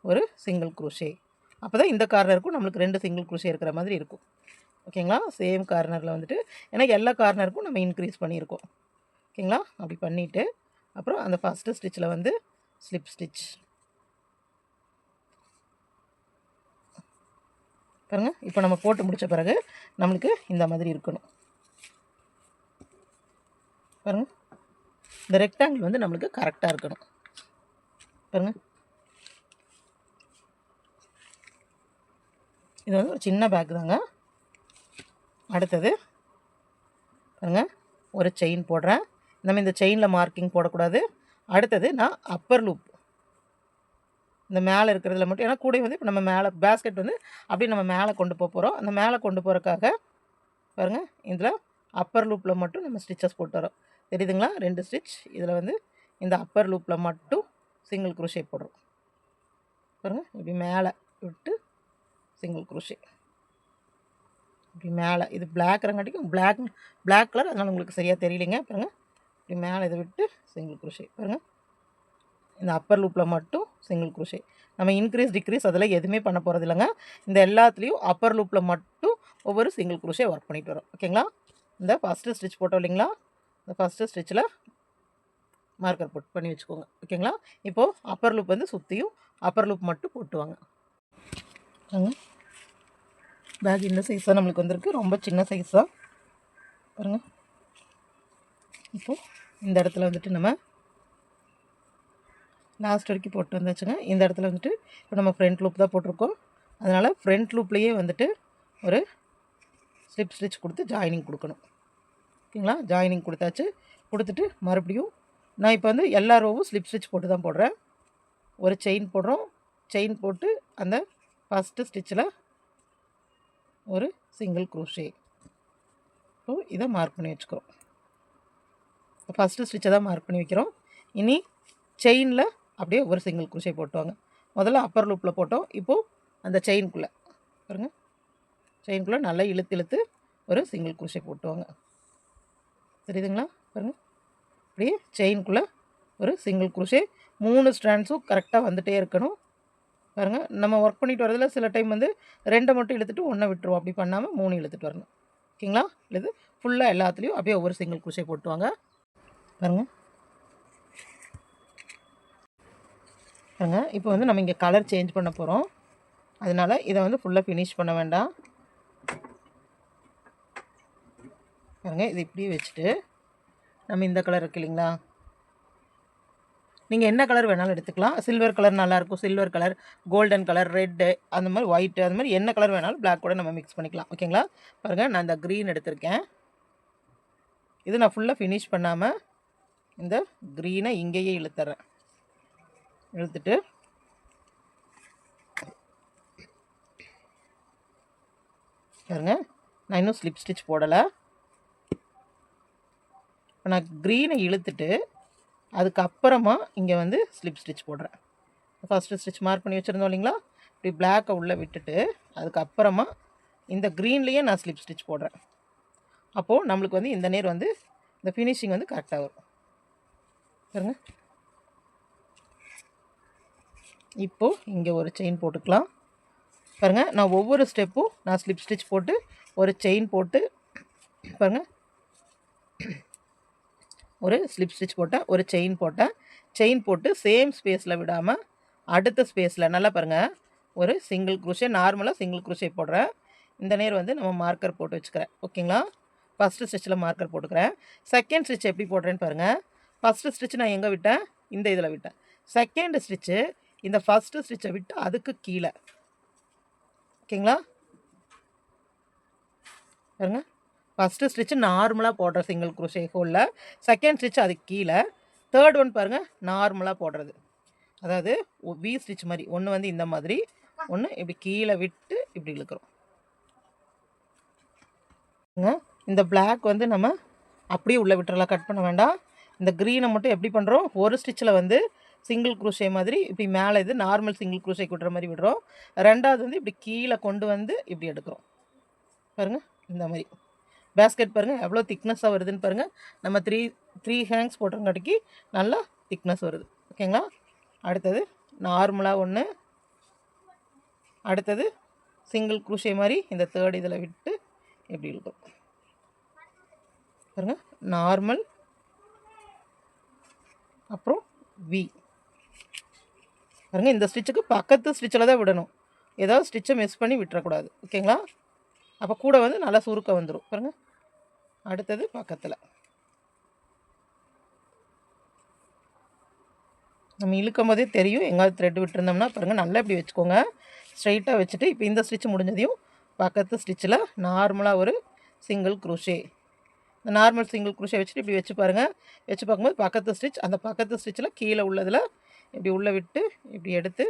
ஒரு சிங்கிள் குரோஷே. அப்போ தான் இந்த கார்னருக்கும் நம்மளுக்கு 2 சிங்கிள் குரோஷே இருக்கிற மாதிரி இருக்கும். ஓகேங்களா? சேம் கார்னரில் வந்துட்டு ஏன்னா எல்லா கார்னருக்கும் நம்ம இன்க்ரீஸ் பண்ணியிருக்கோம். ஓகேங்களா? அப்படி பண்ணிவிட்டு அப்புறம் அந்த ஃபஸ்ட்டு ஸ்டிச்சில் வந்து ஸ்லிப் ஸ்டிச் பாருங்கள். இப்போ நம்ம போட்டு முடித்த பிறகு நம்மளுக்கு இந்த மாதிரி இருக்கணும். பாருங்கள், இந்த ரெக்டாங்கிள் வந்து நம்மளுக்கு கரெக்டாக இருக்கணும். பாருங்கள், இது வந்து ஒரு சின்ன பேக் தாங்க. அடுத்தது பாருங்கள், ஒரு செயின் போடுறேன். நம்ம இந்த செயினில் மார்க்கிங் போடக்கூடாது. அடுத்தது நான் அப்பர் லூப் இந்த மேலே இருக்கிறதுல மட்டும், ஏன்னா கூட வந்து இப்போ நம்ம மேலே பேஸ்கெட் வந்து அப்படியே நம்ம மேலே கொண்டு போகிறோம். அந்த மேலே கொண்டு போகிறதுக்காக பாருங்கள், இதில் அப்பர் லூப்பில் மட்டும் நம்ம ஸ்டிச்சஸ் போட்டு வரோம். தெரியுதுங்களா? 2 ஸ்டிச். இதில் வந்து இந்த அப்பர் லூப்பில் மட்டும் சிங்கிள் குரோஷே போடுறோம். பாருங்கள் இப்படி மேலே விட்டு சிங்கிள் குரோஷே. இப்படி மேலே இது பிளாக் ரங்காட்டிக்கும் பிளாக் கலர், அதனால் உங்களுக்கு சரியாக தெரியலைங்க. பாருங்கள் இப்படி மேலே இதை விட்டு சிங்கிள் குரோஷே. பாருங்கள் இந்த அப்பர் லூப்பில் மட்டும் சிங்கிள் குரோஷே. நம்ம இன்க்ரீஸ் டிக்ரீஸ் அதெல்லாம் எதுவுமே பண்ண போகிறது இல்லைங்க. இந்த எல்லாத்துலேயும் அப்பர் லூப்பில் மட்டும் ஒவ்வொரு சிங்கிள் குரோஷே ஒர்க் பண்ணிட்டு வரோம். ஓகேங்களா? இந்த ஃபஸ்ட்டு ஸ்டிச் போட்டோம் இல்லைங்களா, இந்த ஃபஸ்ட்டு ஸ்டிச்சில் மார்க்கர் போட்டு பண்ணி வச்சுக்கோங்க. ஓகேங்களா? இப்போது அப்பர் லூப் வந்து சுற்றியும் அப்பர் லூப் மட்டும் போட்டுவாங்க. பேக் இந்த சைஸ் தான் நம்மளுக்கு வந்திருக்கு, ரொம்ப சின்ன சைஸ் தான். பாருங்கள் இப்போது இந்த இடத்துல வந்துட்டு நம்ம லாஸ்ட் வரைக்கும் போட்டு வந்தாச்சுங்க. இந்த இடத்துல வந்துட்டு இப்போ நம்ம ஃப்ரண்ட் லூப் தான் போட்டிருக்கோம். அதனால் ஃப்ரண்ட் லூப்லேயே வந்துட்டு ஒரு ஸ்லிப் ஸ்டிச் கொடுத்து ஜாயினிங் கொடுக்கணும். ஓகேங்களா? ஜாயினிங் கொடுத்தாச்சு. கொடுத்துட்டு மறுபடியும் நான் இப்போ வந்து எல்லா ரோவும் ஸ்லிப் ஸ்டிச் போட்டு தான் போடுறேன். ஒரு செயின் போடுறோம். செயின் போட்டு அந்த ஃபஸ்ட்டு ஸ்டிச்சில் ஒரு சிங்கிள் குரோஷே. ஸோ இதை மார்க் பண்ணி வச்சுக்கிறோம். ஃபஸ்ட்டு ஸ்டிச்சை தான் மார்க் பண்ணி வைக்கிறோம். இனி செயினில் அப்படியே ஒரு சிங்கிள் குரோஷே போட்டுவாங்க. முதல்ல அப்பர் லூப்பில் போட்டோம். இப்போது அந்த செயின்குள்ளே பாருங்கள், செயின்குள்ளே நல்லா இழுத்து ஒரு சிங்கிள் குரோஷே போட்டுவாங்க. தெரியுதுங்களா? பாருங்கள் அப்படியே செயின்குள்ளே ஒரு சிங்கிள் குரோஷே. 3 ஸ்ட்ராண்ட்ஸும் கரெக்டாக வந்துகிட்டே இருக்கணும். பாருங்கள் நம்ம ஒர்க் பண்ணிட்டு வரதில் சில டைம் வந்து 2 மட்டும் இழுத்துட்டு 1 விட்டுருவோம். அப்படி பண்ணாமல் 3 இழுத்துட்டு வரணும். ஓகேங்களா? இது ஃபுல்லாக எல்லாத்துலேயும் அப்படியே ஒவ்வொரு சிங்கிள் குரோஷே போட்டுவாங்க. பாருங்கள் பாருங்கள் இப்போ வந்து நம்ம இங்கே கலர் சேஞ்ச் பண்ண போகிறோம். அதனால் இதை வந்து ஃபுல்லாக ஃபினிஷ் பண்ண வேண்டாம். பாருங்கள் இது இப்படியே வச்சுட்டு நம்ம இந்த கலர் இருக்கு இல்லைங்களா, நீங்கள் என்ன கலர் வேணாலும் எடுத்துக்கலாம். சில்வர் கலர் நல்லாயிருக்கும், silver colour, golden colour, red, அந்த மாதிரி ஒயிட்டு, அந்த மாதிரி என்ன கலர் வேணாலும் பிளாக் கூட நம்ம மிக்ஸ் பண்ணிக்கலாம். ஓகேங்களா? பாருங்கள் நான் இந்த க்ரீன் எடுத்திருக்கேன். இது நான் ஃபுல்லாக ஃபினிஷ் பண்ணாமல் இந்த க்ரீனை இங்கேயே இழுத்துறேன். இழுத்துட்டு பாருங்கள் நான் இன்னும் ஸ்லிப் ஸ்டிச் போடலை. இப்போ நான் க்ரீனை இழுத்துட்டு அதுக்கப்புறமா இங்கே வந்து ஸ்லிப் ஸ்டிச் போடுறேன். ஃபஸ்ட்டு ஸ்டிச் மார்க் பண்ணி வச்சுருந்தோம் இல்லைங்களா, இப்படி பிளாக்கை உள்ளே விட்டுட்டு அதுக்கப்புறமா இந்த க்ரீன்லேயே நான் ஸ்லிப் ஸ்டிச் போடுறேன். அப்போது நம்மளுக்கு வந்து இந்த நேர் வந்து இந்த ஃபினிஷிங் வந்து கரெக்டாக வரும். பாருங்க இப்போது இங்கே ஒரு செயின் போட்டுக்கலாம். பாருங்கள் நான் ஒவ்வொரு ஸ்டெப்பும் நான் ஸ்லிப் ஸ்டிச் போட்டு ஒரு செயின் போட்டு பாருங்கள் ஒரு ஸ்லிப் ஸ்டிச் போட்டேன், ஒரு செயின் போட்டேன். செயின் போட்டு சேம் ஸ்பேஸில் விடாமல் அடுத்த ஸ்பேஸில் நல்லா பாருங்கள் ஒரு சிங்கிள் குரோஷே, நார்மலாக சிங்கிள் குரோஷே போடுறேன். இந்த நேர் வந்து நம்ம மார்க்கர் போட்டு வச்சுக்கிறேன். ஓகேங்களா? ஃபஸ்ட்டு ஸ்டிச்சில் மார்க்கர் போட்டுக்கிறேன். செகண்ட் ஸ்டிச் எப்படி போடுறேன்னு பாருங்கள். ஃபஸ்ட்டு ஸ்டிச் நான் எங்கே விட்டேன், இந்த இதில் விட்டேன். செகண்ட் ஸ்டிச்சு இந்த ஃபஸ்ட்டு ஸ்டிச்சை விட்டு அதுக்கு கீழே. ஓகேங்களா? பாருங்கள் ஃபஸ்ட்டு ஸ்டிச்சு நார்மலாக போடுற சிங்கிள் குரோஷே ஹோலில், செகண்ட் ஸ்டிச் அதுக்கு கீழே, தேர்ட் ஒன் பாருங்கள் நார்மலாக போடுறது. அதாவது வி ஸ்டிச் மாதிரி ஒன்று வந்து இந்த மாதிரி, ஒன்று இப்படி கீழே விட்டு இப்படி இழுக்கிறோம். இந்த பிளாக் வந்து நம்ம அப்படியே உள்ளே விட்டுறலாம், கட் பண்ண வேண்டாம். இந்த க்ரீனை மட்டும் எப்படி பண்ணுறோம், ஒரு ஸ்டிச்சில் வந்து சிங்கிள் குரோஷே மாதிரி இப்படி மேலே இது நார்மல் சிங்கிள் குரோஷே விடுற மாதிரி விடுறோம். ரெண்டாவது வந்து இப்படி கீழே கொண்டு வந்து இப்படி எடுக்கிறோம். பாருங்கள் இந்த மாதிரி பேஸ்கெட் பாருங்கள் எவ்வளோ திக்னஸாக வருதுன்னு பாருங்கள். நம்ம த்ரீ ஹேங்ஸ் போட்டுறங்காட்டிக்கு நல்லா திக்னஸ் வருது. ஓகேங்களா? அடுத்தது நார்மலாக ஒன்று, அடுத்தது சிங்கிள் குரோஷே மாதிரி இந்த தேர்ட் இதில் விட்டு எப்படி இருக்கும் பாருங்கள். நார்மல், அப்புறம் வி. பாருங்கள் இந்த ஸ்டிச்சுக்கு பக்கத்து ஸ்டிச்சில் தான் விடணும், ஏதாவது ஸ்டிச்சை மிஸ் பண்ணி விட்டுறக்கூடாது. ஓகேங்களா? அப்போ கூட வந்து நல்லா சுருக்க வந்துடும். பாருங்கள் அடுத்தது பக்கத்தில் நம்ம இழுக்கும் போதே தெரியும் எங்காவது த்ரெட் விட்டுருந்தோம்னா. பாருங்கள் நல்லா இப்படி வச்சுக்கோங்க, ஸ்ட்ரைட்டாக வச்சுட்டு இப்போ இந்த ஸ்டிச் முடிஞ்சதையும் பக்கத்து ஸ்டிச்சில் நார்மலாக ஒரு சிங்கிள் குரோஷே, இந்த நார்மல் சிங்கிள் குரோஷே வச்சுட்டு இப்படி வச்சு பாருங்கள். வச்சு பார்க்கும்போது பக்கத்து ஸ்டிச், அந்த பக்கத்து ஸ்டிச்சில் கீழே உள்ளதில் இப்படி உள்ளே விட்டு இப்படி எடுத்து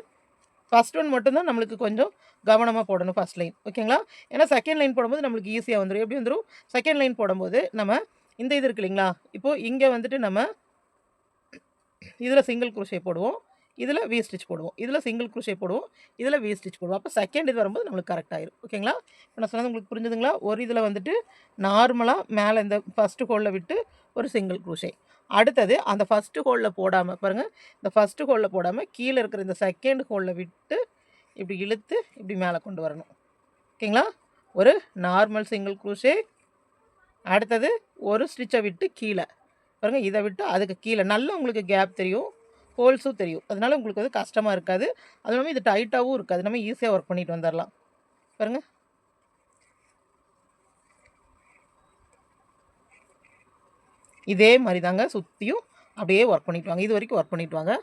ஃபஸ்ட் ஒன் மட்டும்தான் நம்மளுக்கு கொஞ்சம் கவனமாக போடணும், ஃபஸ்ட் லைன். ஓகேங்களா? ஏன்னா செகண்ட் லைன் போடும்போது நம்மளுக்கு ஈஸியாக வந்துடும். எப்படி வந்துடும், செகண்ட் லைன் போடும்போது நம்ம இந்த இது இருக்கு இல்லைங்களா, இப்போது இங்கே வந்துட்டு நம்ம இதில் சிங்கிள் குரோஷே போடுவோம், இதில் வி ஸ்டிச் போடுவோம், இதில் சிங்கிள் குரோஷே போடுவோம், இதில் வி ஸ்டிச் போடுவோம். அப்போ செகண்ட் இது வரும்போது நம்மளுக்கு கரெக்ட் ஆயிரும். ஓகேங்களா? இப்போ நான் சொன்னது உங்களுக்கு புரிஞ்சுதுங்களா? ஒரு இதில் வந்துட்டு நார்மலாக மேலே இந்த ஃபஸ்ட்டு ஹோலில் விட்டு ஒரு சிங்கிள் குரோஷே, அடுத்தது அந்த ஃபஸ்ட்டு ஹோலில் போடாமல் பாருங்கள், இந்த ஃபஸ்ட்டு ஹோலில் போடாமல் கீழே இருக்கிற இந்த செகண்ட் ஹோலில் விட்டு இப்படி இழுத்து இப்படி மேலே கொண்டு வரணும். ஓகேங்களா? ஒரு நார்மல் சிங்கிள் குரோஷே, அடுத்தது ஒரு ஸ்டிச்சை விட்டு கீழே பாருங்கள், இதை விட்டு அதுக்கு கீழே நல்லா உங்களுக்கு கேப் தெரியும், ஹோல்ஸும் தெரியும். அதனால உங்களுக்கு வந்து கஷ்டமாக இருக்காது. அது இல்லாமல் இது டைட்டாகவும் இருக்காது, நம்ம ஈஸியாக ஒர்க் பண்ணிட்டு வந்துடலாம். பாருங்கள், இதே மாதிரி தாங்க சுற்றியும் அப்படியே ஒர்க் பண்ணிட்டு வாங்க, இது வரைக்கும் ஒர்க் பண்ணிட்டு வாங்க.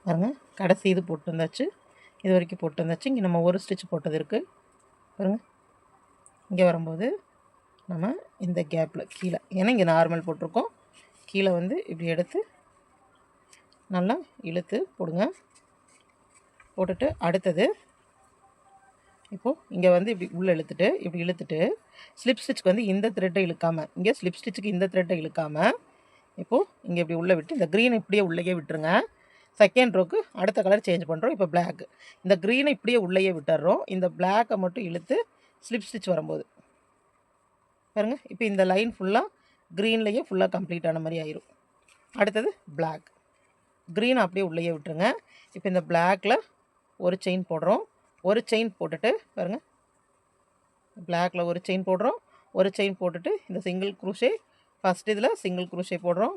பாருங்கள், கடைசி இது போட்டு வந்தாச்சு, இது வரைக்கும் போட்டு வந்தாச்சு. இங்கே நம்ம ஒரு ஸ்டிச் போட்டது இருக்குது பாருங்கள். இங்கே வரும்போது நம்ம இந்த கேப்பில் கீழே, ஏன்னா இங்கே நார்மல் போட்டிருக்கோம், கீழே வந்து இப்படி எடுத்து நல்லா இழுத்து போடுங்க. போட்டுட்டு அடுத்தது இப்போது இங்கே வந்து இப்படி உள்ளே இழுத்துட்டு இப்படி இழுத்துட்டு ஸ்லிப் ஸ்டிச்சுக்கு வந்து இந்த த்ரெட்டை இழுக்காமல், இங்கே ஸ்லிப் ஸ்டிச்சுக்கு இந்த த்ரெட்டை இழுக்காமல் இப்போது இங்கே இப்படி உள்ளே விட்டு இந்த க்ரீனை இப்படியே உள்ளேயே விட்டுருங்க. செகண்ட் ரோக்கு அடுத்த கலர் சேஞ்ச் பண்ணுறோம். இப்போ பிளாக், இந்த க்ரீனை இப்படியே உள்ளேயே விட்டுறோம். இந்த பிளாக்கை மட்டும் இழுத்து ஸ்லிப் ஸ்டிச் வரும்போது பாருங்கள், இப்போ இந்த லைன் ஃபுல்லாக க்ரீன்லேயே ஃபுல்லாக கம்ப்ளீட் ஆன மாதிரி ஆயிரும். அடுத்தது பிளாக், க்ரீன் அப்படியே உள்ளேயே விட்டுருங்க. இப்போ இந்த பிளாக்கில் ஒரு செயின் போடுறோம், ஒரு செயின் போட்டுட்டு பாருங்கள், பிளாக்கில் ஒரு செயின் போடுறோம், ஒரு செயின் போட்டுட்டு இந்த சிங்கிள் குரோஷே ஃபஸ்ட் இதில் சிங்கிள் குரோஷே போடுறோம்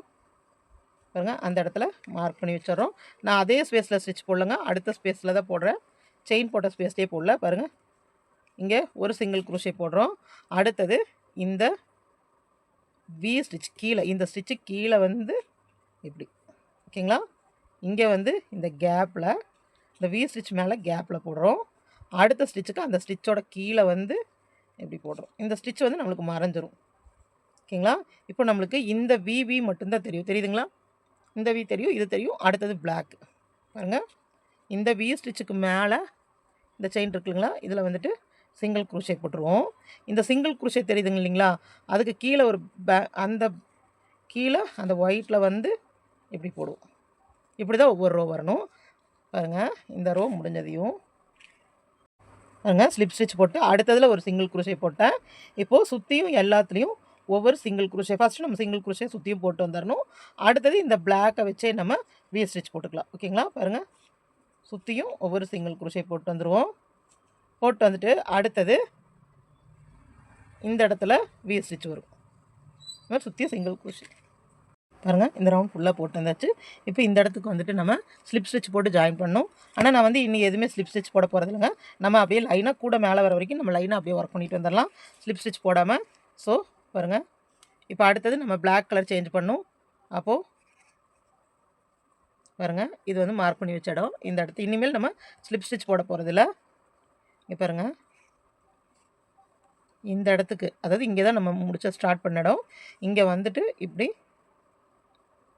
பாருங்கள், அந்த இடத்துல மார்க் பண்ணி வச்சிடறோம். நான் அதே ஸ்பேஸில் ஸ்டிச் போடலங்க, அடுத்த ஸ்பேஸில் தான் போடுறேன், செயின் போட்ட ஸ்பேஸ்லேயே போடல. பாருங்கள், இங்கே ஒரு சிங்கிள் குரோஷே போடுறோம். அடுத்தது இந்த வி ஸ்டிச் கீழே, இந்த ஸ்டிச்சு கீழே வந்து இப்படி, ஓகேங்களா? இங்கே வந்து இந்த கேப்பில் இந்த வி ஸ்டிச் மேலே கேப்பில் போடுறோம். அடுத்த ஸ்டிச்சுக்கு அந்த ஸ்டிச்சோட கீழே வந்து எப்படி போடுறோம். இந்த ஸ்டிச் வந்து நம்மளுக்கு மறைஞ்சிரும். ஓகேங்களா? இப்போ நம்மளுக்கு இந்த வி மட்டும்தான் தெரியும், தெரியுதுங்களா? இந்த வி தெரியும், இது தெரியும். அடுத்தது பிளாக் பாருங்கள், இந்த வி ஸ்டிச்சுக்கு மேலே இந்த செயின் இருக்குங்களா, இதில் வந்துட்டு சிங்கிள் குரோஷே போட்டுருவோம். இந்த சிங்கிள் குரோஷே தெரியுதுங்க இல்லைங்களா, அதுக்கு கீழே ஒரு அந்த கீழே அந்த ஒயிட்டில் வந்து இப்படி போடுவோம். இப்படி தான் ஒவ்வொரு ரோ வரணும். பாருங்கள், இந்த ரோ முடிஞ்சதையும் பாருங்கள் ஸ்லிப் ஸ்டிச் போட்டு அடுத்ததில் ஒரு சிங்கிள் குரோஷே போட்டேன். இப்போது சுற்றியும் எல்லாத்துலேயும் ஒவ்வொரு சிங்கிள் குரோஷே, ஃபஸ்ட்டு நம்ம சிங்கிள் குரோஷே சுற்றியும் போட்டு வந்துடணும். அடுத்தது இந்த பிளாக்கை வச்சே நம்ம வி ஸ்டிச் போட்டுக்கலாம். ஓகேங்களா? பாருங்கள், சுற்றியும் ஒவ்வொரு சிங்கிள் குரோஷே போட்டு வந்துடுவோம். போட்டு வந்துட்டு அடுத்தது இந்த இடத்துல வி ஸ்டிச் வரும், சுற்றியும் சிங்கிள் குரோஷே பாருங்கள். இந்த ரவுண்ட் ஃபுல்லாக போட்டு வந்தாச்சு. இப்போ இந்த இடத்துக்கு வந்துட்டு நம்ம ஸ்லிப் ஸ்டிச் போட்டு ஜாயின் பண்ணணும். ஆனால் நான் வந்து இன்னும் எதுவுமே ஸ்லிப் ஸ்டிச் போட போகிறது இல்லைங்க. நம்ம அப்படியே லைனாக கூட மேலே வர வரைக்கும் நம்ம லைனாக அப்படியே ஒர்க் பண்ணிட்டு வந்துடலாம், ஸ்லிப் ஸ்டிச் போடாமல். ஸோ பாருங்கள், இப்போ அடுத்தது நம்ம பிளாக் கலர் சேஞ்ச் பண்ணணும். அப்போது பாருங்கள், இது வந்து மார்க் பண்ணி வச்ச இடம், இந்த இடத்து இனிமேல் நம்ம ஸ்லிப் ஸ்டிச் போட போகிறதில்ல. இங்கே பாருங்கள், இந்த இடத்துக்கு, அதாவது இங்கே தான் நம்ம முடிச்ச ஸ்டார்ட் பண்ண இடம், இங்கே வந்துட்டு இப்படி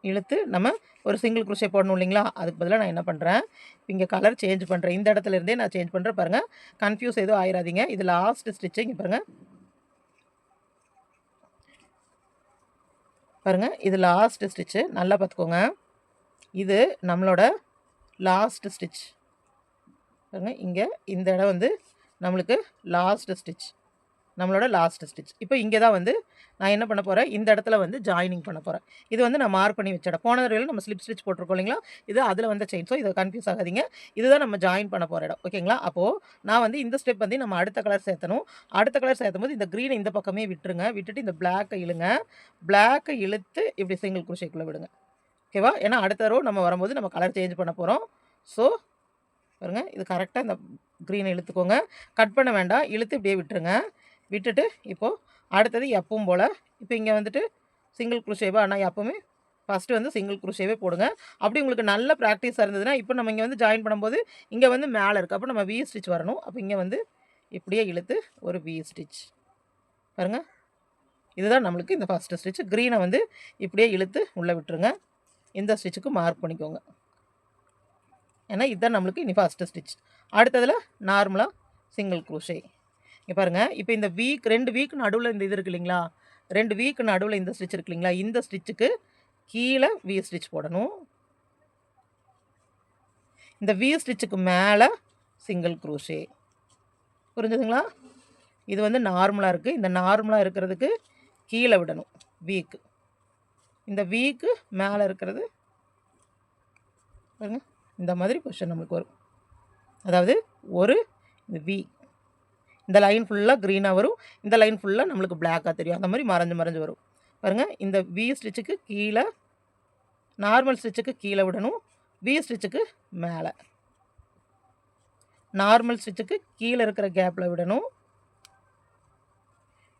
இழுத்து நம்ம ஒரு சிங்கிள் குரோஷே போடணும் இல்லைங்களா, அதுக்கு பதிலாக நான் என்ன பண்ணுறேன், இங்கே கலர் சேஞ்ச் பண்ணுறேன். இந்த இடத்துல இருந்தே நான் சேஞ்ச் பண்ணுறேன். பாருங்கள், கன்ஃபியூஸ் எதுவும் ஆயிடாதீங்க. இது லாஸ்ட் ஸ்டிச்சு. இங்கே பாருங்கள், பாருங்கள், இது லாஸ்ட் ஸ்டிச்சு, நல்லா பார்த்துக்கோங்க. இது நம்மளோட லாஸ்ட் ஸ்டிச் பாருங்கள். இங்கே இந்த இடம் வந்து நம்மளுக்கு லாஸ்ட் ஸ்டிச், நம்மளோட லாஸ்ட் ஸ்டிச். இப்போ இங்கே தான் வந்து நான் என்ன பண்ண போகிறேன், இந்த இடத்துல வந்து ஜாயினிங் பண்ண போகிறேன். இது வந்து நான் மார்க் பண்ணி வச்சிடறேன். போன தடவையில் நம்ம ஸ்லிப் ஸ்டிச் போட்டிருக்கோம் இல்லைங்களா, இது அதில் வந்து செயின். ஸோ இதை கன்ஃபியூஸ் ஆகாதீங்க, இதுதான் நம்ம ஜாயின் பண்ண போகிற இடம். ஓகேங்களா? அப்போது நான் வந்து இந்த ஸ்டெப் வந்து நம்ம அடுத்த கலர் சேர்த்தணும். அடுத்த கலர் சேர்த்தும் போது இந்த க்ரீனை இந்த பக்கமே விட்டுருங்க, விட்டுட்டு இந்த பிளாக்கை இழுங்க, பிளாக்கை இழுத்து இப்படி சிங்கிள் குரோஷேக்குள்ளே விடுங்க. ஓகேவா? ஏன்னா அடுத்த ரோ நம்ம வரும்போது நம்ம கலர் சேஞ்ச் பண்ண போகிறோம். ஸோ பாருங்கள், இது கரெக்டாக இந்த க்ரீனை இழுத்துக்கோங்க, கட் பண்ண வேண்டாம், இழுத்து இப்படியே விட்டுருங்க. விட்டுட்டு இப்போது அடுத்தது எப்பவும் போல் இப்போ இங்கே வந்துட்டு சிங்கிள் குரோஷேவா, ஆனால் எப்போவுமே ஃபஸ்ட்டு வந்து சிங்கிள் குரோஷேவே போடுங்க. அப்படி உங்களுக்கு நல்ல ப்ராக்டிஸாக இருந்ததுன்னா, இப்போ நம்ம இங்கே வந்து ஜாயின் பண்ணும்போது இங்கே வந்து மேலே இருக்குது, அப்போ நம்ம வி ஸ்டிச் வரணும். அப்போ இங்கே வந்து இப்படியே இழுத்து ஒரு வி ஸ்டிச் பாருங்கள். இதுதான் நம்மளுக்கு இந்த ஃபஸ்ட்டு ஸ்டிச். க்ரீனை வந்து இப்படியே இழுத்து உள்ளே விட்டுருங்க. இந்த ஸ்டிச்சுக்கு மார்க் பண்ணிக்கோங்க, ஏன்னா இதுதான் நம்மளுக்கு இனி ஃபஸ்ட்டு ஸ்டிச். அடுத்ததில் நார்மலாக சிங்கிள் குரோஷே. இங்கே பாருங்கள், இப்போ இந்த வீக் 2 வீக் நடுவில் இந்த இது இருக்குது இல்லைங்களா, 2 வீக் நடுவில் இந்த ஸ்டிச் இருக்கு இல்லைங்களா, இந்த ஸ்டிச்சுக்கு கீழே வி ஸ்டிச் போடணும். இந்த வி ஸ்டிச்சுக்கு மேலே சிங்கிள் க்ரோஷே. புரிஞ்சுதுங்களா? இது வந்து நார்மலாக இருக்குது. இந்த நார்மலாக இருக்கிறதுக்கு கீழே விடணும் வீக்கு. இந்த வீக்கு மேலே இருக்கிறது பாருங்க இந்த மாதிரி பொசிஷன் நம்மளுக்கு வரும். அதாவது ஒரு இந்த வி, இந்த லைன் ஃபுல்லாக க்ரீனாக வரும், இந்த லைன் ஃபுல்லாக நம்மளுக்கு பிளாக்காக தெரியும். அந்த மாதிரி மறைஞ்சு வரும் பாருங்கள். இந்த வி ஸ்டிச்சுக்கு கீழே, நார்மல் ஸ்டிச்சுக்கு கீழே விடணும், வி ஸ்டிச்சுக்கு மேலே. நார்மல் ஸ்டிச்சுக்கு கீழே இருக்கிற கேப்பில் விடணும்,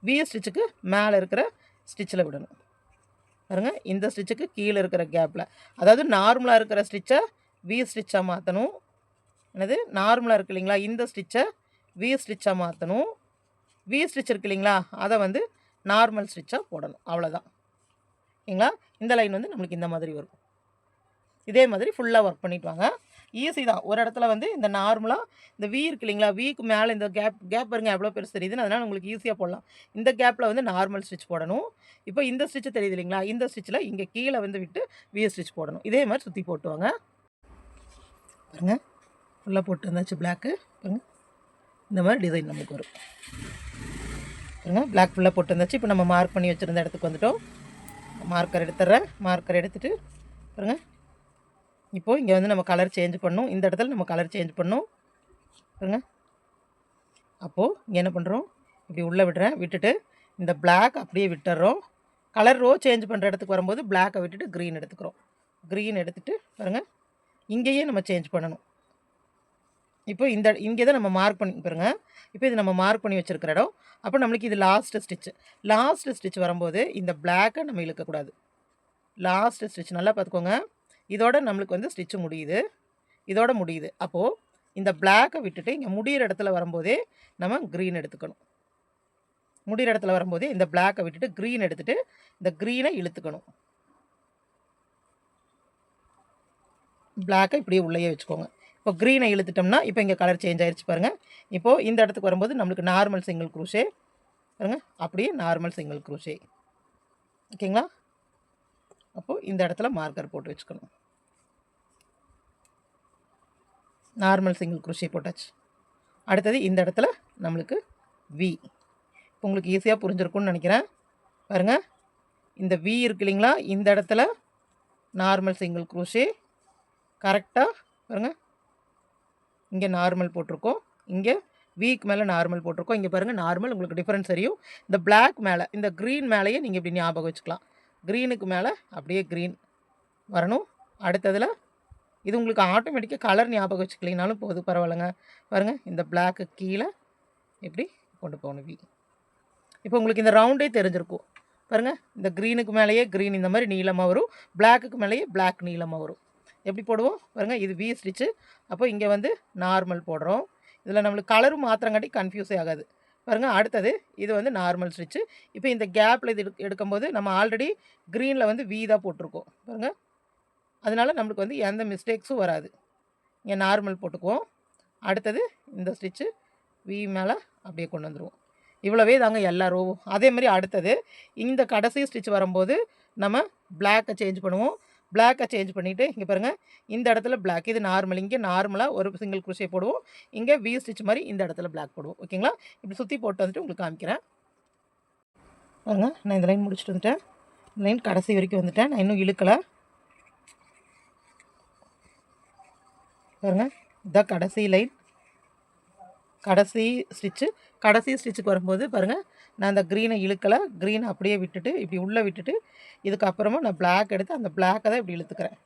வி ஸ்டிச்சுக்கு மேலே இருக்கிற ஸ்டிச்சில் விடணும். பாருங்கள், இந்த ஸ்டிச்சுக்கு கீழே இருக்கிற கேப்பில், அதாவது நார்மலாக இருக்கிற ஸ்டிச்சை வி ஸ்டிச்சாக மாற்றணும். என்னது நார்மலாக இருக்கு இல்லைங்களா, இந்த ஸ்டிச்சை வி ஸ்டிச்சாக மாற்றணும். வி ஸ்டிச் இருக்கு இல்லைங்களா, அதை வந்து நார்மல் ஸ்டிச்சாக போடணும். அவ்வளோதான் ஓகேங்களா. இந்த லைன் வந்து நம்மளுக்கு இந்த மாதிரி வரும். இதே மாதிரி ஃபுல்லாக ஒர்க் பண்ணிட்டு வாங்க. ஈஸி தான். ஒரு இடத்துல வந்து இந்த நார்மலாக இந்த வி இருக்கு இல்லைங்களா, வீக்கு மேலே இந்த கேப் பாருங்க எவ்வளோ பெருசு தெரியுதுன்னு, அதனால் உங்களுக்கு ஈஸியாக போடலாம். இந்த கேப்பில் வந்து நார்மல் ஸ்டிச் போடணும். இப்போ இந்த ஸ்டிச்சு தெரியுது இல்லைங்களா, இந்த ஸ்டிச்சில் இங்கே கீழே வந்து விட்டு வி ஸ்டிச் போடணும். இதே மாதிரி சுற்றி போட்டுவாங்க. பாருங்க ஃபுல்லாக போட்டு வந்தாச்சு பிளாக்கு. பாருங்க இந்த மாதிரி டிசைன் நமக்கு வரும். பாருங்க பிளாக் ஃபுல்லாக போட்டு வந்தாச்சு. இப்போ நம்ம மார்க் பண்ணி வச்சுருந்த இடத்துக்கு வந்துட்டோம். மார்க்கர் எடுத்துட்றேன். மார்க்கர் எடுத்துகிட்டு பாருங்க, இப்போது இங்கே வந்து நம்ம கலர் சேஞ்ச் பண்ணணும். இந்த இடத்துல நம்ம கலர் சேஞ்ச் பண்ணணும் பாருங்க. அப்போது இங்கே என்ன பண்ணுறோம், இப்படி உள்ளே விடுறேன். விட்டுட்டு இந்த பிளாக் அப்படியே விட்டுறோம். கலர் ரோ சேஞ்ச் பண்ணுற இடத்துக்கு வரும்போது பிளாக்கை விட்டுட்டு க்ரீன் எடுத்துக்கிறோம். க்ரீன் எடுத்துகிட்டு பாருங்கள், இங்கேயே நம்ம சேஞ்ச் பண்ணணும். இப்போ இங்கே தான் நம்ம மார்க் பண்ணி பாருங்க. இப்போ இது நம்ம மார்க் பண்ணி வச்சுருக்கிற இடம். அப்போ நம்மளுக்கு இது லாஸ்ட்டு ஸ்டிச்சு. லாஸ்ட்டு ஸ்டிச் வரும்போது இந்த பிளாக்கை நம்ம இழுக்கக்கூடாது. லாஸ்ட்டு ஸ்டிச் நல்லா பார்த்துக்கோங்க. இதோட நம்மளுக்கு வந்து ஸ்டிச்சு முடியுது, இதோட முடியுது. அப்போது இந்த பிளாக்கை விட்டுட்டு இங்கே முடிகிற இடத்துல வரும்போதே நம்ம க்ரீன் எடுத்துக்கணும். முடிகிற இடத்துல வரும்போதே இந்த பிளாக்கை விட்டுட்டு க்ரீன் எடுத்துகிட்டு இந்த க்ரீனை இழுத்துக்கணும். பிளாக்கை இப்படியே உள்ளேயே வச்சுக்கோங்க. இப்போ க்ரீனை இழுத்துட்டோம்னா இப்போ இங்கே கலர் சேஞ்ச் ஆகிடுச்சு பாருங்கள். இப்போது இந்த இடத்துக்கு வரும்போது நம்மளுக்கு நார்மல் சிங்கிள் க்ரூஷே பாருங்கள், அப்படியே நார்மல் சிங்கிள் க்ரூஷே. ஓகேங்களா. அப்போது இந்த இடத்துல மார்க்கர் போட்டு வச்சுக்கணும். நார்மல் சிங்கிள் க்ரூஷே போட்டாச்சு. அடுத்தது இந்த இடத்துல நம்மளுக்கு வி. இப்போ உங்களுக்கு ஈஸியாக புரிஞ்சிருக்கும்னு நினைக்கிறேன். பாருங்கள், இந்த வி இருக்கு இல்லைங்களா, இந்த இடத்துல நார்மல் சிங்கிள் க்ரூஷே கரெக்டாக பாருங்கள். இங்கே நார்மல் போட்டிருக்கோம், இங்கே வீக்கு மேலே நார்மல் போட்டிருக்கோம். இங்கே பாருங்கள் நார்மல், உங்களுக்கு டிஃப்ரென்ஸ் தெரியும். இந்த பிளாக் மேலே, இந்த க்ரீன் மேலேயே நீங்கள் இப்படி ஞாபகம் வச்சுக்கலாம். க்ரீனுக்கு மேலே அப்படியே க்ரீன் வரணும். அடுத்ததில் இது உங்களுக்கு ஆட்டோமேட்டிக்காக கலர் ஞாபகம் வச்சுக்கலிங்கனாலும் போதும், பரவாயில்லைங்க. பாருங்கள், இந்த பிளாக்கு கீழே இப்படி கொண்டு போகணும் வி. இப்போ உங்களுக்கு இந்த ரவுண்டே தெரிஞ்சிருக்கும் பாருங்கள். இந்த க்ரீனுக்கு மேலேயே க்ரீன் இந்த மாதிரி நீளமாக வரும், பிளாக்குக்கு மேலேயே பிளாக் நீளமாக வரும். எப்படி போடுவோம் பாருங்கள், இது வி ஸ்டிச்சு. அப்போ இங்கே வந்து நார்மல் போடுறோம். இதில் நம்மளுக்கு கலரும் மாத்திரங்காட்டி கன்ஃபியூஸே ஆகாது பாருங்கள். அடுத்தது இது வந்து நார்மல் ஸ்டிச்சு. இப்போ இந்த கேப்பில் இது எடுக்கும்போது நம்ம ஆல்ரெடி க்ரீனில் வந்து வி தான் போட்டிருக்கோம் பாருங்கள். அதனால் நம்மளுக்கு வந்து எந்த மிஸ்டேக்ஸும் வராது. இங்கே நார்மல் போட்டுக்குவோம். அடுத்தது இந்த ஸ்டிச்சு வி மேலே அப்படியே கொண்டு வந்துடுவோம். இவ்வளவே தாங்க எல்லா ரோவும். அதேமாதிரி அடுத்தது இந்த கடைசி ஸ்டிச் வரும்போது நம்ம பிளாக்கை சேஞ்ச் பண்ணுவோம். பிளாக்கை சேஞ்ச் பண்ணிவிட்டு இங்கே பாருங்கள், இந்த இடத்துல பிளாக், இது நார்மல். இங்கே நார்மலாக ஒரு சிங்கிள் க்ரூஷே போடுவோம். இங்கே வி ஸ்டிச் மாதிரி இந்த இடத்துல பிளாக் போடுவோம். ஓகேங்களா. இப்படி சுற்றி போட்டு வந்துட்டு உங்களுக்கு காமிக்கிறேன் பாருங்கள். நான் இந்த லைன் முடிச்சுட்டு வந்துட்டேன். இந்த லைன் கடைசி வரைக்கும் வந்துட்டேன். நான் இன்னும் இழுக்கலை பாருங்கள். இதுதான் கடைசி லைன், கடைசி ஸ்டிச்சு. கடைசி ஸ்டிச்சுக்கு வரும்போது பாருங்கள், நான் அந்த க்ரீனை இழுக்கலை. க்ரீனை அப்படியே விட்டுட்டு இப்படி உள்ளே விட்டுட்டு இதுக்கப்புறமா நான் பிளாக் எடுத்து அந்த பிளாக்கை தான் இப்படி இழுத்துக்கிறேன்.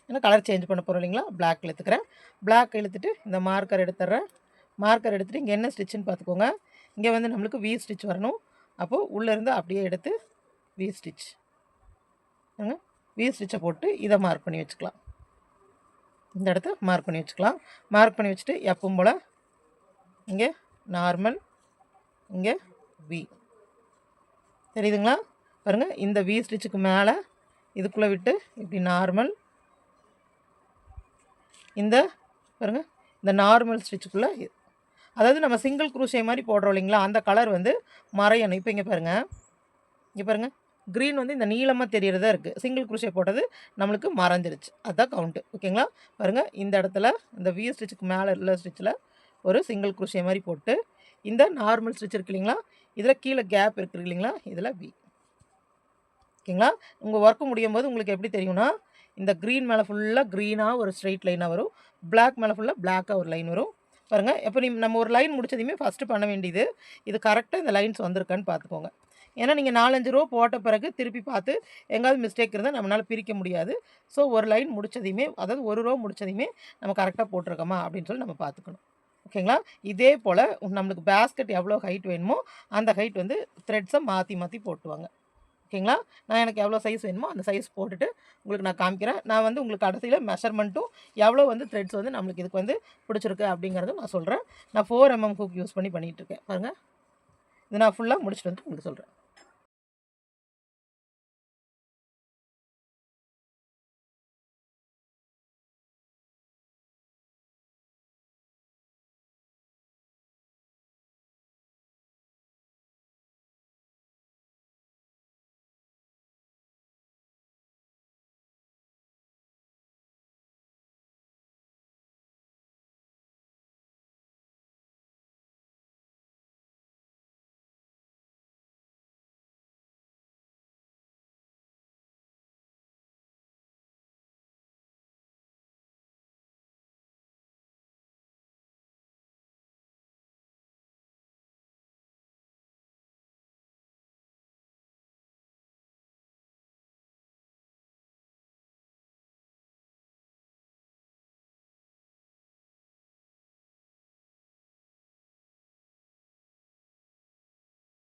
ஏன்னா கலர் சேஞ்ச் பண்ண போகிறோம் இல்லைங்களா. பிளாக் இழுத்துக்கிறேன். பிளாக் இழுத்துட்டு இந்த மார்க்கர் எடுத்துட்றேன். மார்க்கர் எடுத்துகிட்டு இங்கே என்ன ஸ்டிச்சுன்னு பார்த்துக்கோங்க. இங்கே வந்து நம்மளுக்கு வி ஸ்டிச் வரணும். அப்போது உள்ளேருந்து அப்படியே எடுத்து வி ஸ்டிச் வி ஸ்டிச்சை போட்டு இதை மார்க் பண்ணி வச்சுக்கலாம். இந்த இடத்த மார்க் பண்ணி வச்சுக்கலாம். மார்க் பண்ணி வச்சுட்டு எப்பவும் போல் இங்கே நார்மல், இங்கே வி தெரியுதுங்களா பாருங்கள். இந்த வி ஸ்டிச்சுக்கு மேலே இதுக்குள்ளே விட்டு இப்படி நார்மல், இந்த பாருங்கள் இந்த நார்மல் ஸ்டிச்சுக்குள்ளே, அதாவது நம்ம சிங்கிள் க்ரூஷே மாதிரி போடுறோம் இல்லைங்களா, அந்த கலர் வந்து மறையணும். இப்போ இங்கே பாருங்கள், இங்கே பாருங்கள், க்ரீன் வந்து இந்த நீளமாக தெரியறதா இருக்குது. சிங்கிள் குரோஷே போட்டது நம்மளுக்கு மறைஞ்சிருச்சு. அதுதான் கவுண்ட்டு. ஓகேங்களா? பாருங்கள், இந்த இடத்துல இந்த வி ஸ்டிச்சுக்கு மேலே உள்ள ஸ்டிச்சில் ஒரு சிங்கிள் குரோஷே மாதிரி போட்டு, இந்த நார்மல் ஸ்டிச் இருக்கு இல்லைங்களா, இதில் கீழே கேப் இருக்குது இல்லைங்களா, இதில் வி. ஓகேங்களா? உங்கள் ஒர்க்கு முடியும் போது உங்களுக்கு எப்படி தெரியும்னா, இந்த க்ரீன் மேலே ஃபுல்லாக க்ரீனாக ஒரு ஸ்ட்ரெயிட் லைனாக வரும். பிளாக் மேலே ஃபுல்லாக பிளாக்காக ஒரு லைன் வரும். பாருங்கள், இப்போ நம்ம ஒரு லைன் முடிச்சதையுமே ஃபஸ்ட்டு பண்ண வேண்டியது, இது கரெக்டாக இந்த லைன்ஸ் வந்திருக்கான்னு பார்த்துக்கோங்க. ஏன்னா நீங்கள் 4-5 ரோ போட்ட பிறகு திருப்பி பார்த்து எங்காவது மிஸ்டேக் இருந்தால் நம்மளால் பிரிக்க முடியாது. ஸோ ஒரு லைன் முடிச்சதையுமே, அதாவது ஒரு ரோ முடிச்சதையுமே நம்ம கரெக்டாக போட்டிருக்கோமா அப்படின்னு சொல்லி நம்ம பார்த்துக்கணும். ஓகேங்களா? இதே போல் நம்மளுக்கு பேஸ்கெட் எவ்வளோ ஹைட் வேணுமோ அந்த ஹைட் வந்து த்ரெட்ஸை மாற்றி மாற்றி போட்டுவாங்க. ஓகேங்களா? நான் எனக்கு எவ்வளோ சைஸ் வேணுமோ அந்த சைஸ் போட்டுட்டு உங்களுக்கு நான் காமிக்கிறேன். நான் வந்து உங்களுக்கு கடைசியில் மெஷர்மெண்ட்டும் எவ்வளோ வந்து த்ரெட்ஸ் வந்து நம்மளுக்கு இதுக்கு வந்து பிடிச்சிருக்கு அப்படிங்கிறதும் நான் சொல்கிறேன். நான் 4 mm ஹூக் யூஸ் பண்ணிகிட்ருக்கேன். பாருங்கள், இது நான் ஃபுல்லாக முடிச்சுட்டு வந்து உங்களுக்கு சொல்கிறேன்.